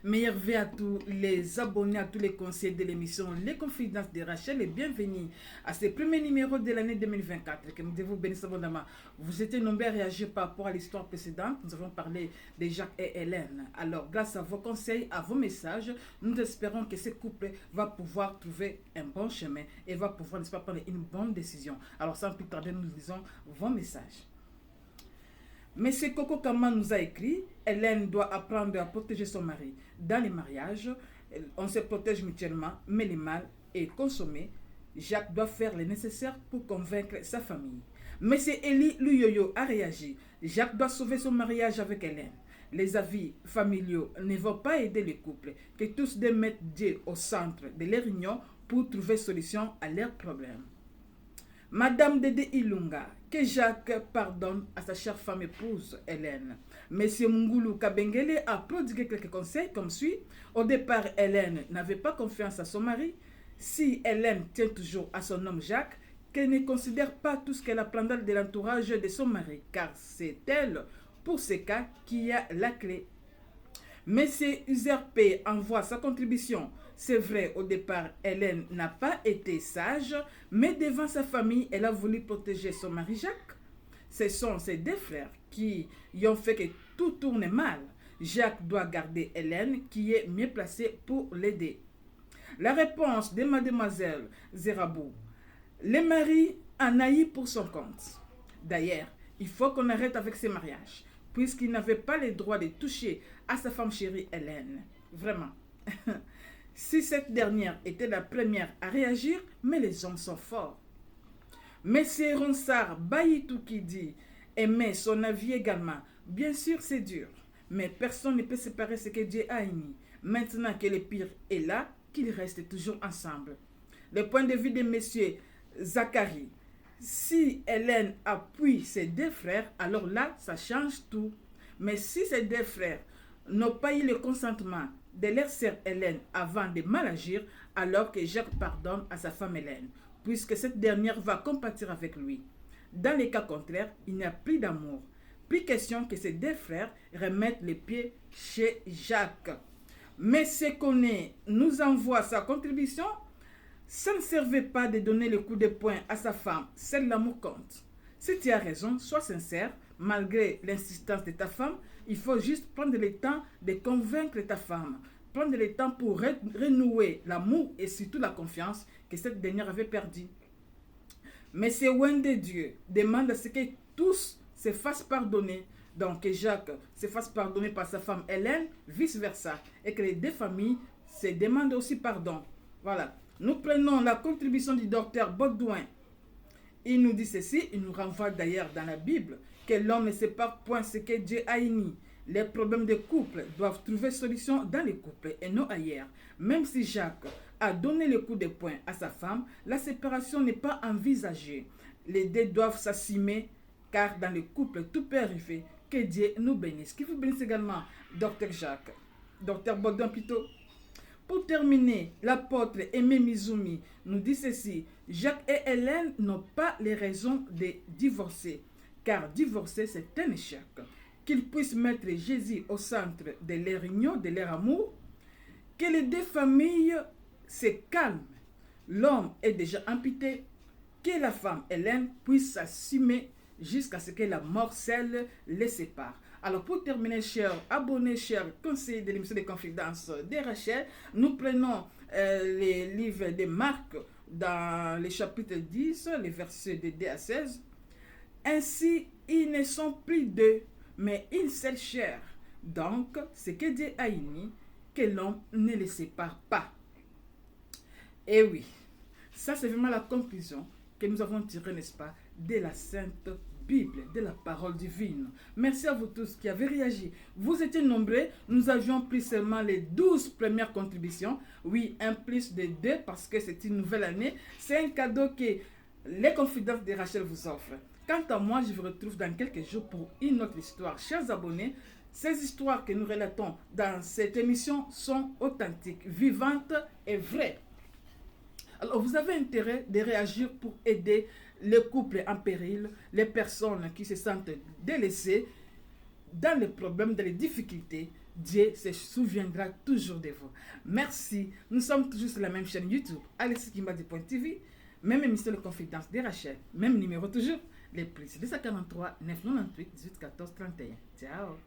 Meilleur vœu à tous les abonnés, à tous les conseillers de l'émission Les Confidences de Rachel et bienvenue à ce premier numéro de l'année 2024. Que Dieu vous bénisse abondamment. Vous étiez nombreux à réagir par rapport à l'histoire précédente. Nous avons parlé de Jacques et Hélène. Alors, grâce à vos conseils, à vos messages, nous espérons que ce couple va pouvoir trouver un bon chemin et va pouvoir, n'est-ce pas, prendre une bonne décision. Alors, sans plus tarder, nous lisons vos messages. Monsieur Coco Kama nous a écrit, Hélène doit apprendre à protéger son mari. Dans les mariages, on se protège mutuellement, mais le mal est consommé. Jacques doit faire le nécessaire pour convaincre sa famille. Monsieur Eli Luyoyo a réagi. Jacques doit sauver son mariage avec Hélène. Les avis familiaux ne vont pas aider le couple. Que tous deux mettent Dieu au centre de leur union pour trouver solution à leurs problèmes. Madame Dede Ilunga, que Jacques pardonne à sa chère femme épouse Hélène. Monsieur Mungulu Kabengele a prodigué quelques conseils comme suit. Au départ, Hélène n'avait pas confiance à son mari. Si Hélène tient toujours à son homme Jacques, qu'elle ne considère pas tout ce qu'elle apprendra de l'entourage de son mari, car c'est elle, pour ce cas, qui a la clé. Monsieur Userpe envoie sa contribution. C'est vrai, au départ, Hélène n'a pas été sage, mais devant sa famille, elle a voulu protéger son mari Jacques. Ce sont ses deux frères qui y ont fait que tout tourne mal. Jacques doit garder Hélène, qui est mieux placée pour l'aider. La réponse de mademoiselle Zerabou. Le mari en a eu pour son compte. D'ailleurs, il faut qu'on arrête avec ces mariages, puisqu'il n'avait pas le droit de toucher à sa femme chérie Hélène. Vraiment. Si cette dernière était la première à réagir, mais les hommes sont forts. Monsieur Ronsard Bayitou qui dit aimer son avis également. Bien sûr, c'est dur, mais personne ne peut séparer ce que Dieu a uni. Maintenant que le pire est là, qu'ils restent toujours ensemble. Le point de vue de monsieur Zachary. Si Hélène appuie ses deux frères, alors là, ça change tout. Mais si ces deux frères n'ont pas eu le consentement de leur sœur Hélène avant de mal agir, alors que Jacques pardonne à sa femme Hélène, puisque cette dernière va compatir avec lui. Dans les cas contraires, il n'y a plus d'amour. Plus question que ces deux frères remettent les pieds chez Jacques. Mais ce qu'on nous envoie sa contribution. Ça ne servait pas de donner le coup de poing à sa femme, seul l'amour compte. Si tu as raison, sois sincère, malgré l'insistance de ta femme, il faut juste prendre le temps de convaincre ta femme, prendre le temps pour renouer l'amour et surtout la confiance que cette dernière avait perdue. Mais c'est loin de Dieu, demande à ce que tous se fassent pardonner, donc que Jacques se fasse pardonner par sa femme Hélène, vice-versa, et que les deux familles se demandent aussi pardon. Voilà. Nous prenons la contribution du docteur Baudouin. Il nous dit ceci, il nous renvoie d'ailleurs dans la Bible, que l'homme ne sépare point ce que Dieu a uni. Les problèmes de couple doivent trouver solution dans les couples et non ailleurs. Même si Jacques a donné le coup de poing à sa femme, la séparation n'est pas envisagée. Les deux doivent s'assumer, car dans le couple, tout peut arriver. Que Dieu nous bénisse. Qui vous bénisse également, docteur Jacques. Docteur Baudouin plutôt. Pour terminer, l'apôtre Aimé Mizumi nous dit ceci. Jacques et Hélène n'ont pas les raisons de divorcer, car divorcer c'est un échec. Qu'ils puissent mettre Jésus au centre de leur union, de leur amour, que les deux familles se calment. L'homme est déjà amputé, que la femme Hélène puisse s'assumer jusqu'à ce que la mort seule les sépare. Alors pour terminer, chers abonnés, chers conseillers de l'émission des Confidences de Rachel, nous prenons les livres de Marc dans le chapitre 10, les versets de 2 à 16. Ainsi, ils ne sont plus deux, mais une seule chair. Donc, ce que Dieu a uni, que l'homme ne le sépare pas. Et oui, ça c'est vraiment la conclusion que nous avons tirée, n'est-ce pas, de la Sainte Bible, de la parole divine. Merci à vous tous qui avez réagi. Vous étiez nombreux, nous avions pris seulement les 12 premières contributions. Oui, un plus de 2 parce que c'est une nouvelle année. C'est un cadeau que les Confidences de Rachel vous offrent. Quant à moi, je vous retrouve dans quelques jours pour une autre histoire. Chers abonnés, ces histoires que nous relatons dans cette émission sont authentiques, vivantes et vraies. Alors, vous avez intérêt de réagir pour aider les couples en péril, les personnes qui se sentent délaissées dans les problèmes, dans les difficultés. Dieu se souviendra toujours de vous. Merci. Nous sommes toujours sur la même chaîne YouTube, Alexis Kimbadi.tv. Même émission de Confidence de Rachel. Même numéro toujours. Les plus 243 998 18 14 31. Ciao.